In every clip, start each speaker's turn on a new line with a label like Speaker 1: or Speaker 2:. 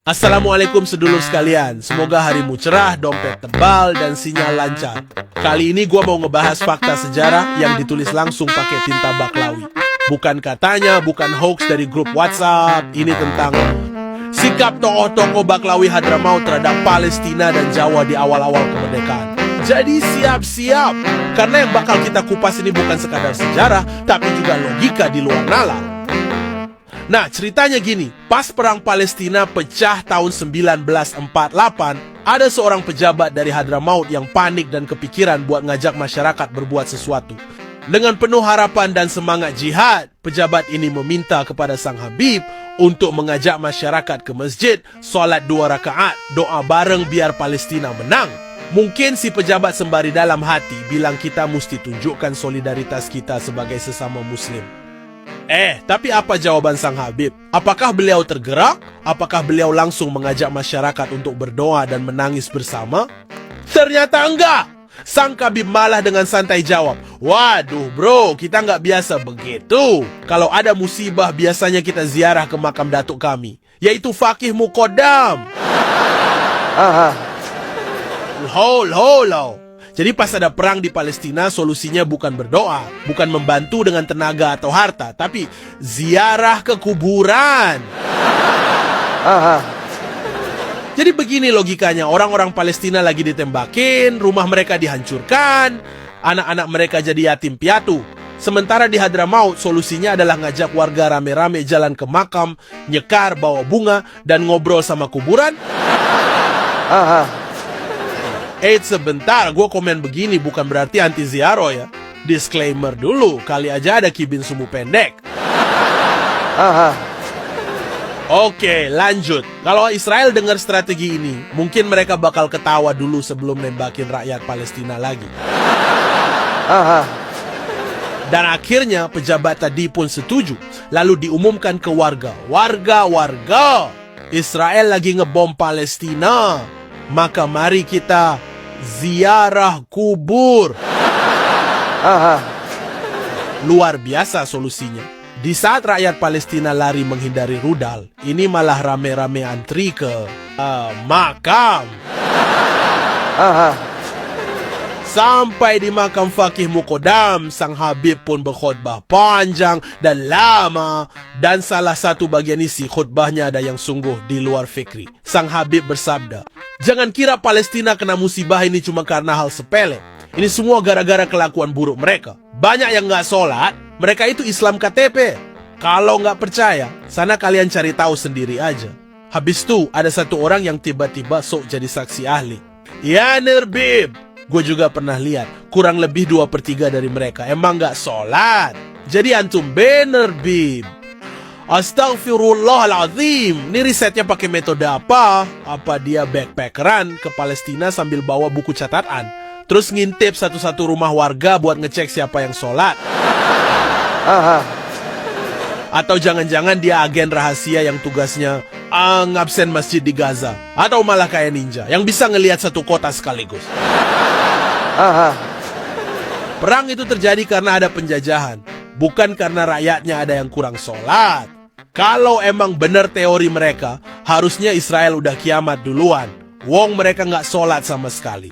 Speaker 1: Assalamualaikum sedulur sekalian. Semoga harimu cerah, dompet tebal, dan sinyal lancar. Kali ini gue mau ngebahas fakta sejarah yang ditulis langsung pakai tinta baklawi. Bukan katanya, bukan hoax dari grup WhatsApp. Ini tentang sikap tokoh-tokoh baklawi Hadramaut terhadap Palestina dan Jawa di awal-awal kemerdekaan. Jadi siap-siap, karena yang bakal kita kupas ini bukan sekadar sejarah, tapi juga logika di luar nalar. Nah, ceritanya gini, pas perang Palestina pecah tahun 1948, ada seorang pejabat dari Hadramaut yang panik dan kepikiran buat ngajak masyarakat berbuat sesuatu. Dengan penuh harapan dan semangat jihad, pejabat ini meminta kepada Sang Habib untuk mengajak masyarakat ke masjid, solat 2 rakaat, doa bareng biar Palestina menang. Mungkin si pejabat sembari dalam hati bilang kita mesti tunjukkan solidaritas kita sebagai sesama muslim. Tapi apa jawaban Sang Habib? Apakah beliau tergerak? Apakah beliau langsung mengajak masyarakat untuk berdoa dan menangis bersama? Ternyata enggak! Sang Habib malah dengan santai jawab, "Waduh bro, kita nggak biasa begitu. Kalau ada musibah biasanya kita ziarah ke makam datuk kami, yaitu Fakih Mukodam." Hol. Jadi pas ada perang di Palestina, solusinya bukan berdoa, bukan membantu dengan tenaga atau harta, tapi ziarah ke kuburan. Jadi begini logikanya, orang-orang Palestina lagi ditembakin, rumah mereka dihancurkan, anak-anak mereka jadi yatim piatu. Sementara di Hadramaut, solusinya adalah ngajak warga rame-rame jalan ke makam, nyekar, bawa bunga, dan ngobrol sama kuburan. Sebentar, gue komen begini bukan berarti anti ziarah ya. Disclaimer dulu, kali aja ada kibin sumbu pendek. Oke, lanjut. Kalau Israel dengar strategi ini, mungkin mereka bakal ketawa dulu sebelum nembakin rakyat Palestina lagi. Dan akhirnya pejabat tadi pun setuju. Lalu diumumkan ke warga, warga, Israel lagi ngebom Palestina. Maka mari kita ziarah kubur. Luar biasa solusinya. Di saat rakyat Palestina lari menghindari rudal, ini malah rame-rame antri ke makam. Sampai di makam Fakih Mukodam, Sang Habib pun berkhutbah panjang dan lama. Dan salah satu bagian isi khutbahnya ada yang sungguh di luar fikri. Sang Habib bersabda, "Jangan kira Palestina kena musibah ini cuma karena hal sepele. Ini semua gara-gara kelakuan buruk mereka. Banyak yang gak sholat, mereka itu Islam KTP. Kalau gak percaya, sana kalian cari tahu sendiri aja." Habis itu ada satu orang yang tiba-tiba sok jadi saksi ahli. "Ya Nerbib, gue juga pernah lihat, kurang lebih 2/3 dari mereka emang gak sholat. Jadi antum bener, Bib." Astagfirullahaladzim. Ini risetnya pakai metode apa? Apa dia backpackeran ke Palestina sambil bawa buku catatan, terus ngintip satu-satu rumah warga buat ngecek siapa yang sholat? Atau jangan-jangan dia agen rahasia yang tugasnya ngabsen masjid di Gaza? Atau malah kayak ninja yang bisa ngelihat satu kota sekaligus? Perang itu terjadi karena ada penjajahan, bukan karena rakyatnya ada yang kurang sholat. Kalau emang bener teori mereka, harusnya Israel udah kiamat duluan. Wong mereka nggak sholat sama sekali.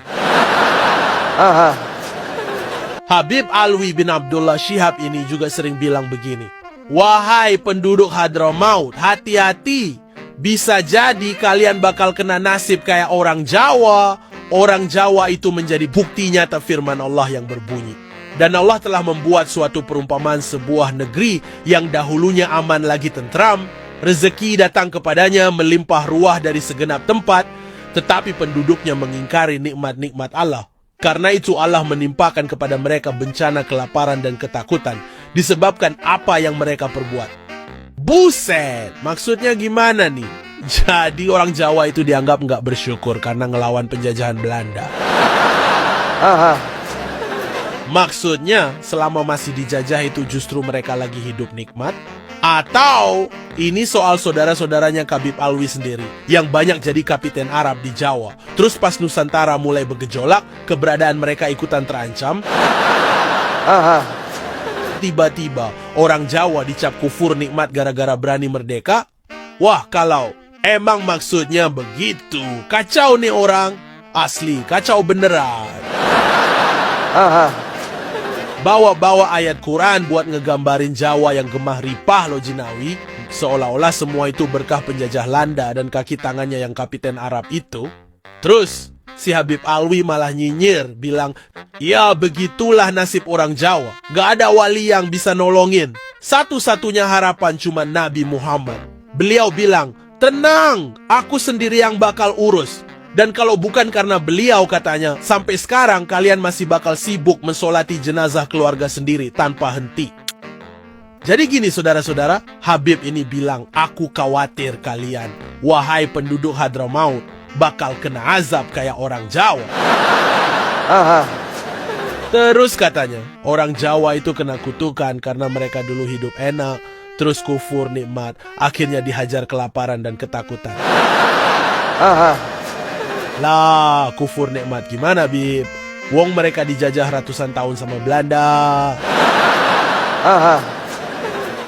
Speaker 1: Habib Alwi bin Abdullah Shihab ini juga sering bilang begini, "Wahai penduduk Hadramaut, hati-hati. Bisa jadi kalian bakal kena nasib kayak orang Jawa. Orang Jawa itu menjadi bukti nyata firman Allah yang berbunyi. Dan Allah telah membuat suatu perumpamaan sebuah negeri yang dahulunya aman lagi tentram. Rezeki datang kepadanya melimpah ruah dari segenap tempat, tetapi penduduknya mengingkari nikmat-nikmat Allah. Karena itu Allah menimpakan kepada mereka bencana kelaparan dan ketakutan disebabkan apa yang mereka perbuat." Buset, maksudnya gimana nih? Jadi orang Jawa itu dianggap nggak bersyukur karena ngelawan penjajahan Belanda. Maksudnya selama masih dijajah itu justru mereka lagi hidup nikmat? Atau ini soal saudara-saudaranya Habib Alwi sendiri yang banyak jadi kapiten Arab di Jawa, terus pas Nusantara mulai bergejolak, keberadaan mereka ikutan terancam? Tiba-tiba orang Jawa dicap kufur nikmat gara-gara berani merdeka? Wah, kalau Emang maksudnya begitu. Kacau nih orang. Asli, kacau beneran. Bawa-bawa ayat Quran buat ngegambarin Jawa yang gemah ripah lo Jinawi. Seolah-olah semua itu berkah penjajah Landa dan kaki tangannya yang kapiten Arab itu. Terus, si Habib Alwi malah nyinyir, bilang, ya begitulah nasib orang Jawa. Gak ada wali yang bisa nolongin. Satu-satunya harapan cuma Nabi Muhammad. Beliau bilang, tenang, aku sendiri yang bakal urus. Dan kalau bukan karena beliau katanya, sampai sekarang kalian masih bakal sibuk mensolati jenazah keluarga sendiri tanpa henti. Jadi gini saudara-saudara, Habib ini bilang, aku khawatir kalian, wahai penduduk Hadramaut, bakal kena azab kayak orang Jawa. Terus katanya, orang Jawa itu kena kutukan karena mereka dulu hidup enak, terus kufur nikmat, akhirnya dihajar kelaparan dan ketakutan. Lah, kufur nikmat gimana, Bib? Wong mereka dijajah ratusan tahun sama Belanda.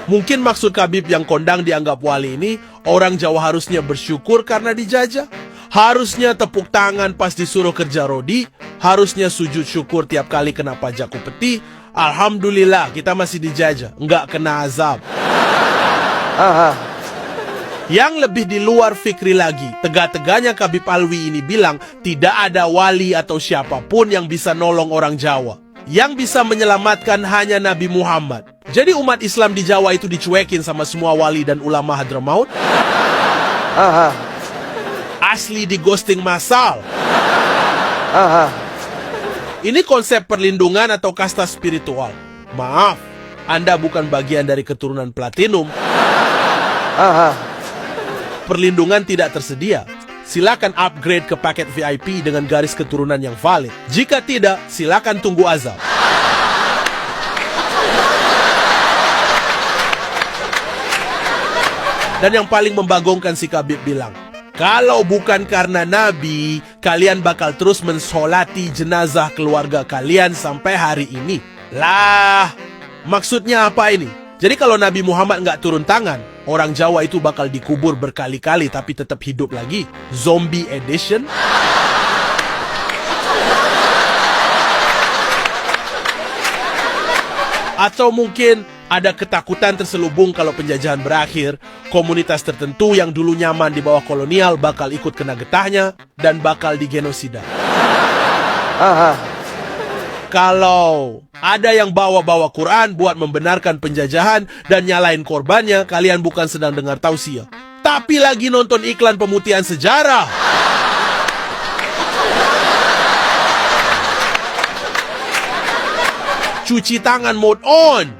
Speaker 1: Mungkin maksud Habib yang kondang dianggap wali ini, orang Jawa harusnya bersyukur karena dijajah. Harusnya tepuk tangan pas disuruh kerja rodi. Harusnya sujud syukur tiap kali kena pajak upeti. Alhamdulillah kita masih dijajah, nggak kena azab. Yang lebih di luar fikri lagi, tegak-tegaknya Habib Alwi ini bilang tidak ada wali atau siapapun yang bisa nolong orang Jawa. Yang bisa menyelamatkan hanya Nabi Muhammad. Jadi umat Islam di Jawa itu dicuekin sama semua wali dan ulama Hadramaut. Asli di ghosting massal. Ini konsep perlindungan atau kasta spiritual. Maaf, Anda bukan bagian dari keturunan platinum. Perlindungan tidak tersedia. Silakan upgrade ke paket VIP dengan garis keturunan yang valid. Jika tidak, silakan tunggu azab. Dan yang paling membagongkan si Habib bilang, kalau bukan karena Nabi, kalian bakal terus mensolati jenazah keluarga kalian sampai hari ini. Lah, maksudnya apa ini? Jadi kalau Nabi Muhammad nggak turun tangan, orang Jawa itu bakal dikubur berkali-kali tapi tetap hidup lagi. Zombie edition. Atau mungkin ada ketakutan terselubung kalau penjajahan berakhir, komunitas tertentu yang dulu nyaman di bawah kolonial bakal ikut kena getahnya dan bakal digenosida. Kalau ada yang bawa-bawa Quran buat membenarkan penjajahan dan nyalain korbannya, kalian bukan sedang dengar tausiah, tapi lagi nonton iklan pemutihan sejarah. Cuci tangan mode on.